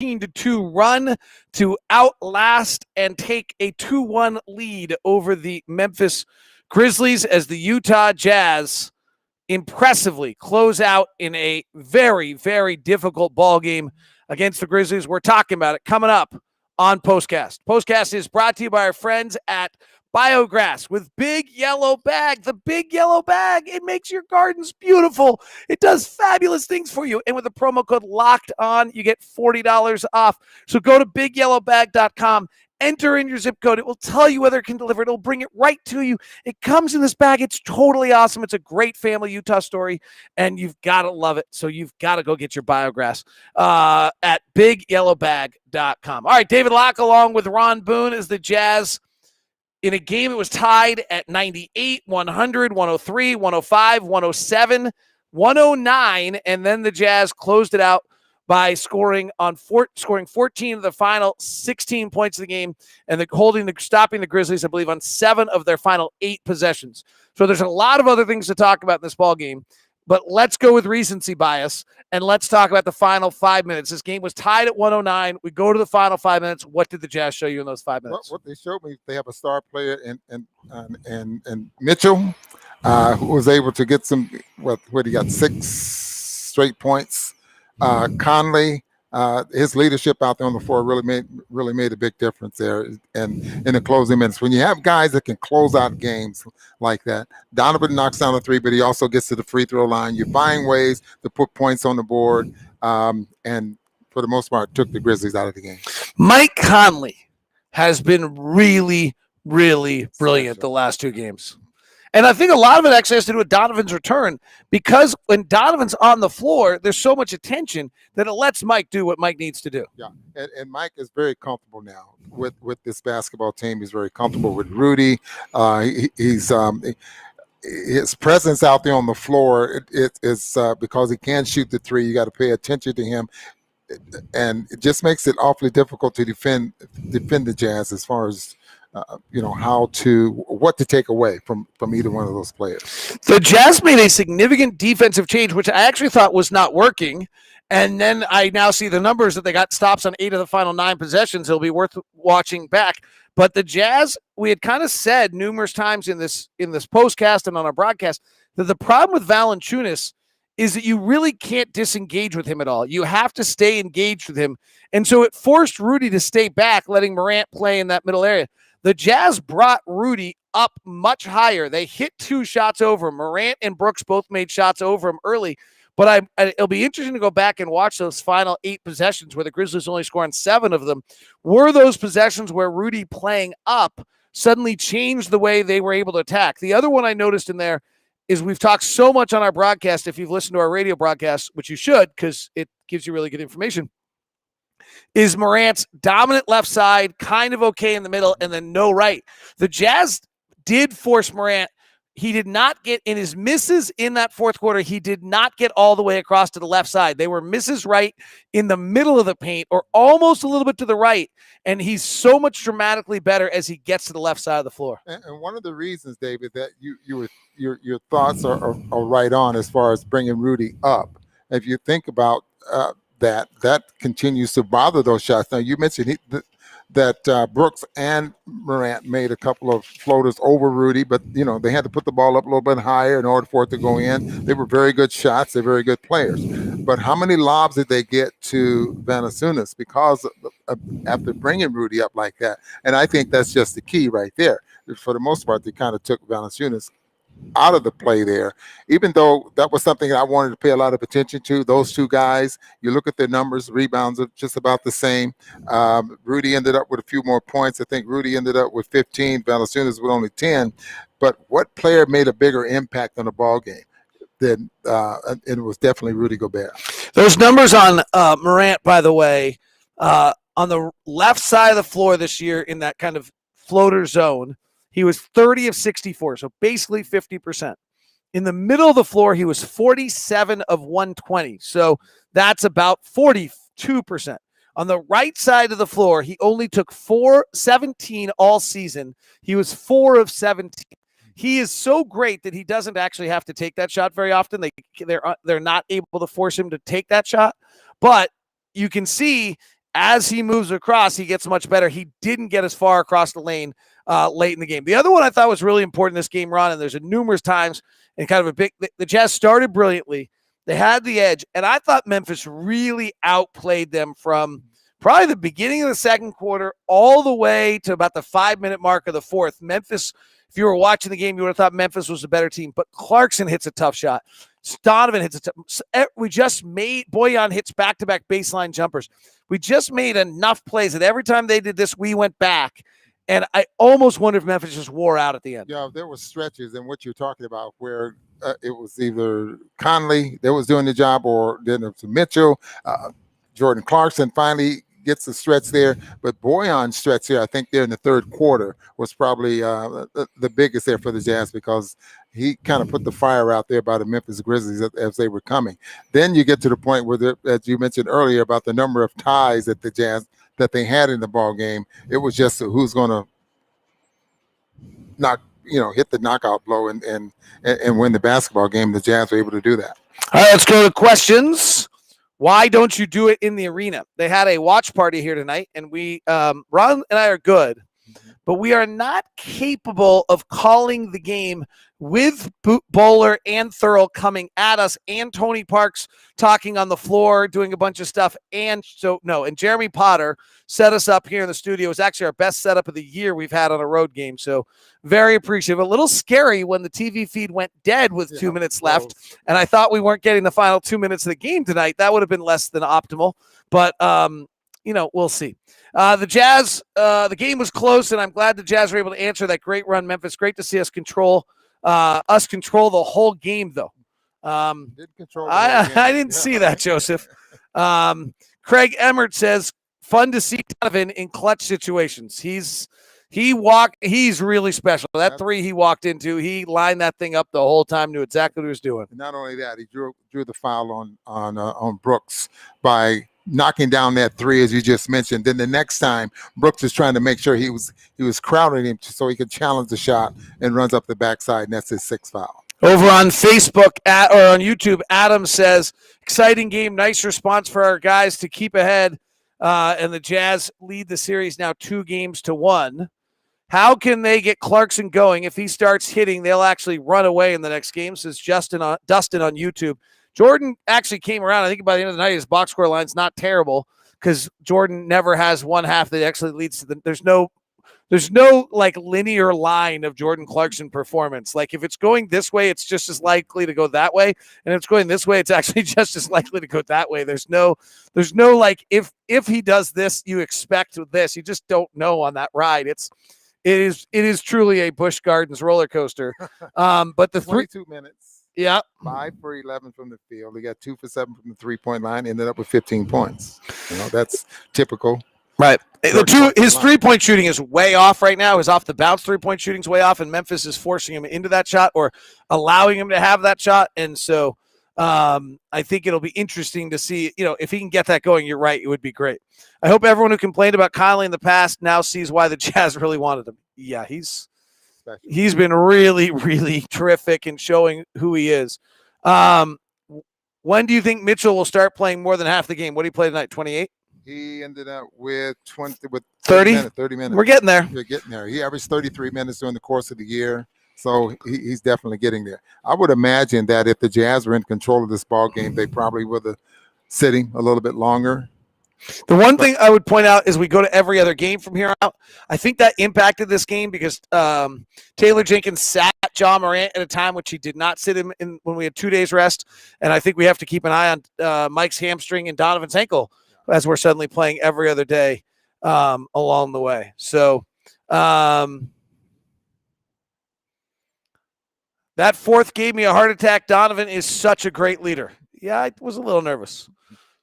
14-2 run to outlast and take a 2-1 lead over the Memphis Grizzlies as the Utah Jazz impressively close out in a very, very difficult ball game against the Grizzlies. We're talking about it coming up on Postcast. Postcast is brought to you by our friends at Biograss with Big Yellow Bag. The Big Yellow Bag, it makes your gardens beautiful. It does fabulous things for you. And with the promo code Locked On, you get $40 off. So go to bigyellowbag.com. Enter in your zip code. It will tell you whether it can deliver. It'll bring it right to you. It comes in this bag. It's totally awesome. It's a great family Utah story, and you've got to love it. So you've got to go get your Biograss at bigyellowbag.com. All right, David Locke along with Ron Boone as the Jazz in a game that was tied at 98, 100, 103, 105, 107, 109, and then the Jazz closed it out by scoring 14 of the final 16 points of the game and stopping the Grizzlies, I believe, on 7 of their final 8 possessions. So there's a lot of other things to talk about in this ball game, but let's go with recency bias and let's talk about the final 5 minutes. This game was tied at 109. We go to the final 5 minutes. What did the Jazz show you in those 5 minutes? What they showed me, they have a star player in Mitchell, who was able to get some. What he got 6 straight points. Conley, his leadership out there on the floor really made a big difference there. And in the closing minutes, when you have guys that can close out games like that, Donovan knocks down a 3, but he also gets to the free throw line. You find ways to put points on the board, and for the most part, took the Grizzlies out of the game. Mike Conley has been really, really brilliant the last 2 games. And I think a lot of it actually has to do with Donovan's return, because when Donovan's on the floor, there's so much attention that it lets Mike do what Mike needs to do. Yeah, and Mike is very comfortable now with this basketball team. He's very comfortable with Rudy. He's his presence out there on the floor is because he can shoot the 3. You got to pay attention to him, and it just makes it awfully difficult to defend the Jazz as far as what to take away from either one of those players. The Jazz made a significant defensive change, which I actually thought was not working. And then I now see the numbers that they got stops on 8 of the final 9 possessions. It'll be worth watching back. But the Jazz, we had kind of said numerous times in this postcast and on our broadcast that the problem with Valanciunas is that you really can't disengage with him at all. You have to stay engaged with him. And so it forced Rudy to stay back, letting Morant play in that middle area. The Jazz brought Rudy up much higher. They hit 2 shots over him. Morant and Brooks both made shots over him early. But it'll be interesting to go back and watch those final 8 possessions where the Grizzlies only scored on 7 of them. Were those possessions where Rudy playing up suddenly changed the way they were able to attack? The other one I noticed in there is we've talked so much on our broadcast, if you've listened to our radio broadcast, which you should because it gives you really good information, is Morant's dominant left side, kind of okay in the middle, and then no right. The Jazz did force Morant. He did not get in his misses in that fourth quarter. He did not get all the way across to the left side. They were misses right in the middle of the paint or almost a little bit to the right. And he's so much dramatically better as he gets to the left side of the floor. And one of the reasons, David, that your thoughts are right on as far as bringing Rudy up. If you think about that continues to bother those shots. Now, you mentioned that Brooks and Morant made a couple of floaters over Rudy, but, they had to put the ball up a little bit higher in order for it to go in. They were very good shots. They're very good players. But how many lobs did they get to Valanciunas because after bringing Rudy up like that? And I think that's just the key right there. For the most part, they kind of took Valanciunas out of the play there, even though that was something I wanted to pay a lot of attention to. Those 2 guys, you look at their numbers, rebounds are just about the same. Rudy ended up with a few more points. I think Rudy ended up with 15, Valanciunas with only 10. But what player made a bigger impact on the ball game? Then it was definitely Rudy Gobert. Those numbers on Morant, by the way, on the left side of the floor this year in that kind of floater zone, he was 30 of 64, so basically 50%. In the middle of the floor, he was 47 of 120, so that's about 42%. On the right side of the floor, he only took 17 all season. He was 4 of 17. He is so great that he doesn't actually have to take that shot very often. They're not able to force him to take that shot, but you can see as he moves across, he gets much better. He didn't get as far across the lane late in the game. The other one I thought was really important in this game, Ron, and there's numerous times and kind of a big – the Jazz started brilliantly. They had the edge, and I thought Memphis really outplayed them from probably the beginning of the second quarter all the way to about the 5-minute mark of the fourth. Memphis, if you were watching the game, you would have thought Memphis was a better team, but Clarkson hits a tough shot. Donovan hits a tough – we just made – Bojan hits back-to-back baseline jumpers. We just made enough plays that every time they did this, we went back. And I almost wonder if Memphis just wore out at the end. Yeah, there were stretches in what you're talking about where it was either Conley that was doing the job or then it was Mitchell. Jordan Clarkson finally gets the stretch there. But Bojan's stretch here, I think there in the third quarter, was probably the biggest there for the Jazz because he kind of put the fire out there by the Memphis Grizzlies as they were coming. Then you get to the point where, as you mentioned earlier, about the number of ties that the Jazz that they had in the ball game. It was just who's going to hit the knockout blow and win the basketball game. The Jazz were able to do that. All right, let's go to questions. Why don't you do it in the arena? They had a watch party here tonight, and we, Ron and I are good, but we are not capable of calling the game with Bowler and Thurl coming at us and Tony Parks talking on the floor, doing a bunch of stuff. And Jeremy Potter set us up here in the studio. It was actually our best setup of the year we've had on a road game. So very appreciative. A little scary when the TV feed went dead with 2 minutes left. And I thought we weren't getting the final 2 minutes of the game tonight. That would have been less than optimal, but we'll see. The Jazz, the game was close, and I'm glad the Jazz were able to answer that great run. Memphis, great to see us control the whole game, though. I didn't see that, Joseph. Craig Emmert says, fun to see Donovan in clutch situations. He's really special. That three he walked into, he lined that thing up the whole time, knew exactly what he was doing. Not only that, he drew the foul on Brooks by knocking down that three, as you just mentioned. Then the next time, Brooks is trying to make sure he was crowding him so he could challenge the shot and runs up the backside, and that's his sixth foul. Over on Facebook or on YouTube, Adam says, exciting game, nice response for our guys to keep ahead, and the Jazz lead the series now 2-1. How can they get Clarkson going? If he starts hitting, they'll actually run away in the next game, says Dustin on YouTube. Jordan actually came around. I think by the end of the night, his box score line's not terrible because Jordan never has one half that actually leads to the. There's no like linear line of Jordan Clarkson performance. Like if it's going this way, it's just as likely to go that way, and if it's going this way, it's actually just as likely to go that way. There's no like if he does this, you expect this. You just don't know on that ride. It is truly a Busch Gardens roller coaster. But the 22 minutes. Yeah. 5 for 11 from the field. He got 2 for 7 from the 3-point line, ended up with 15 points. That's typical. Right. His 3-point shooting is way off right now. His off the bounce 3-point shooting is way off, and Memphis is forcing him into that shot or allowing him to have that shot. And so I think it'll be interesting to see, if he can get that going, you're right, it would be great. I hope everyone who complained about Conley in the past now sees why the Jazz really wanted him. Yeah, he's been really, really terrific in showing who he is. When do you think Mitchell will start playing more than half the game? What did he play tonight, 28? He ended up with 30 minutes. We're getting there. We're getting there. He averaged 33 minutes during the course of the year, so he's definitely getting there. I would imagine that if the Jazz were in control of this ball game, they probably would have sitting a little bit longer. The one thing I would point out is we go to every other game from here out. I think that impacted this game because Taylor Jenkins sat Ja Morant at a time which he did not sit him in when we had 2 days rest. And I think we have to keep an eye on Mike's hamstring and Donovan's ankle as we're suddenly playing every other day along the way. So that fourth gave me a heart attack. Donovan is such a great leader. Yeah, I was a little nervous.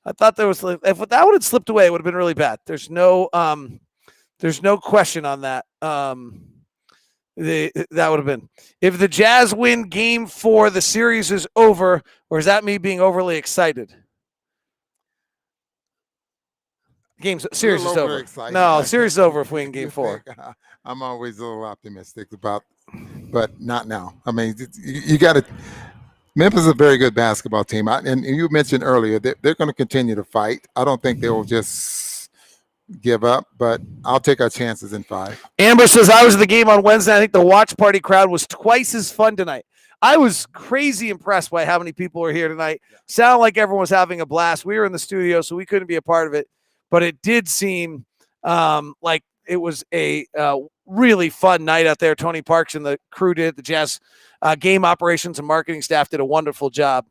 I thought if that would have slipped away, it would have been really bad. There's no question on that. That would have been. If the Jazz win Game 4, the series is over, or is that me being overly excited? Series is over. No, series is over if we win Game 4. I'm always a little optimistic but not now. I mean, you got to. Memphis is a very good basketball team, and you mentioned earlier that they're going to continue to fight. I don't think they will just give up, but I'll take our chances in 5. Amber says, I was at the game on Wednesday. I think the watch party crowd was twice as fun tonight. I was crazy impressed by how many people were here tonight. Sounded like everyone was having a blast. We were in the studio, so we couldn't be a part of it, but it did seem like it was a really fun night out there. Tony Parks and the crew did. The Jazz game operations and marketing staff did a wonderful job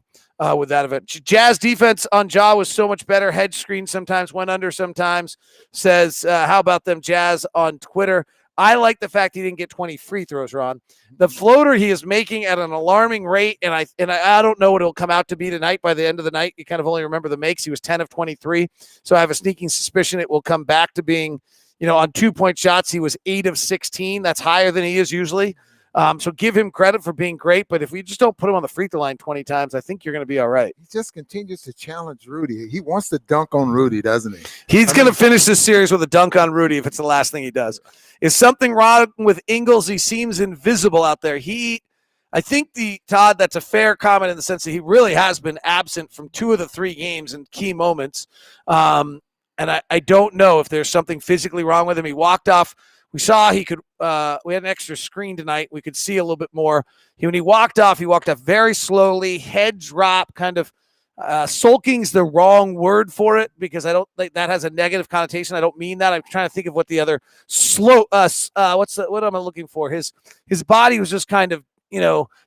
with that event. Jazz defense on Ja was so much better. Hedge screen sometimes, went under sometimes. Says, how about them Jazz on Twitter? I like the fact he didn't get 20 free throws, Ron. The floater he is making at an alarming rate, and I don't know what it'll come out to be tonight. By the end of the night, you kind of only remember the makes. He was 10 of 23, so I have a sneaking suspicion it will come back to being, on 2-point shots, he was 8 of 16. That's higher than he is usually. So give him credit for being great, but if we just don't put him on the free throw line 20 times, I think you're going to be all right. He just continues to challenge Rudy. He wants to dunk on Rudy, doesn't he? He's going to finish this series with a dunk on Rudy if it's the last thing he does. Is something wrong with Ingles? He seems invisible out there. I think, Todd, that's a fair comment in the sense that he really has been absent from 2 of the 3 games in key moments. And I don't know if there's something physically wrong with him. He walked off. We saw he could we had an extra screen tonight. We could see a little bit more. When he walked off very slowly, head drop, kind of sulking's the wrong word for it because I don't think that has a negative connotation. I don't mean that. I'm trying to think of what the other what am I looking for? His body was just kind of,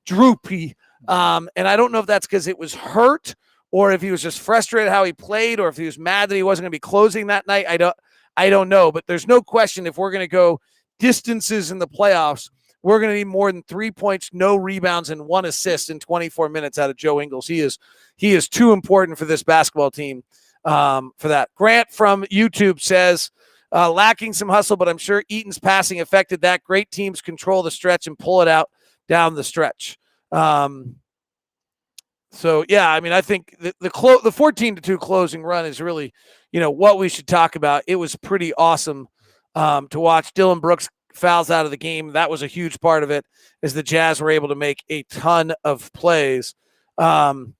droopy. And I don't know if that's because it was hurt or if he was just frustrated how he played or if he was mad that he wasn't going to be closing that night. I don't know, but there's no question if we're going to go distances in the playoffs, we're going to need more than 3 points, no rebounds, and 1 assist in 24 minutes out of Joe Ingles. He is too important for this basketball team for that. Grant from YouTube says, lacking some hustle, but I'm sure Eaton's passing affected that. Great teams control the stretch and pull it out down the stretch. So, yeah, I mean, I think the 14-2 closing run is really, what we should talk about. It was pretty awesome to watch. Dylan Brooks fouls out of the game. That was a huge part of it as the Jazz were able to make a ton of plays. And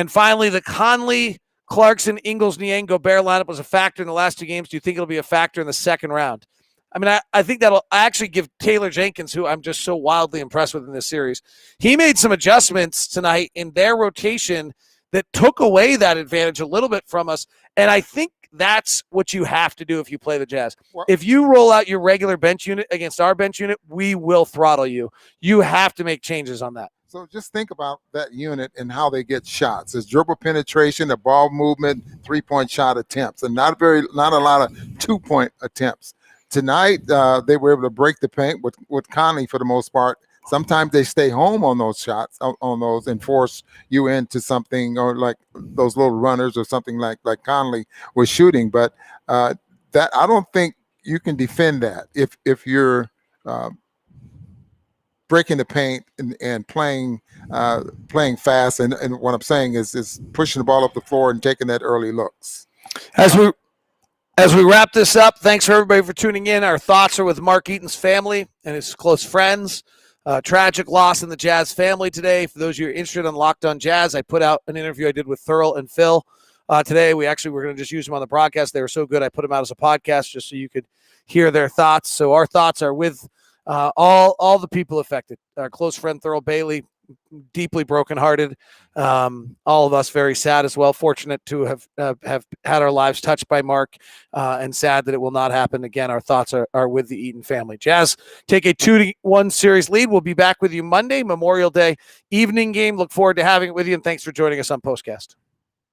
finally, the Conley, Clarkson, Ingles, Niang, Gobert lineup was a factor in the last 2 games. Do you think it'll be a factor in the second round? I mean, I think that'll actually give Taylor Jenkins, who I'm just so wildly impressed with in this series. He made some adjustments tonight in their rotation that took away that advantage a little bit from us. And I think that's what you have to do if you play the Jazz. If you roll out your regular bench unit against our bench unit, we will throttle you. You have to make changes on that. So just think about that unit and how they get shots. It's dribble penetration, a ball movement, 3-point shot attempts, and not a lot of 2-point attempts. Tonight, they were able to break the paint with Conley for the most part. Sometimes they stay home on those shots, on those, and force you into something, or like those little runners or something like Conley was shooting. But that I don't think you can defend that if you're breaking the paint and playing fast. And what I'm saying is pushing the ball up the floor and taking that early looks. As we wrap this up, thanks for everybody for tuning in. Our thoughts are with Mark Eaton's family and his close friends. Tragic loss in the Jazz family today. For those of you who are interested in Locked on Jazz, I put out an interview I did with Thurl and Phil today. We're going to just use them on the broadcast. They were so good, I put them out as a podcast just so you could hear their thoughts. So our thoughts are with all the people affected. Our close friend Thurl Bailey, deeply brokenhearted. All of us very sad as well. Fortunate to have had our lives touched by Mark, and sad that it will not happen again. Our thoughts are with the Eaton family. Jazz take a 2-1 series lead. We'll be back with you Monday, Memorial Day evening game. Look forward to having it with you, and thanks for joining us on Postcast.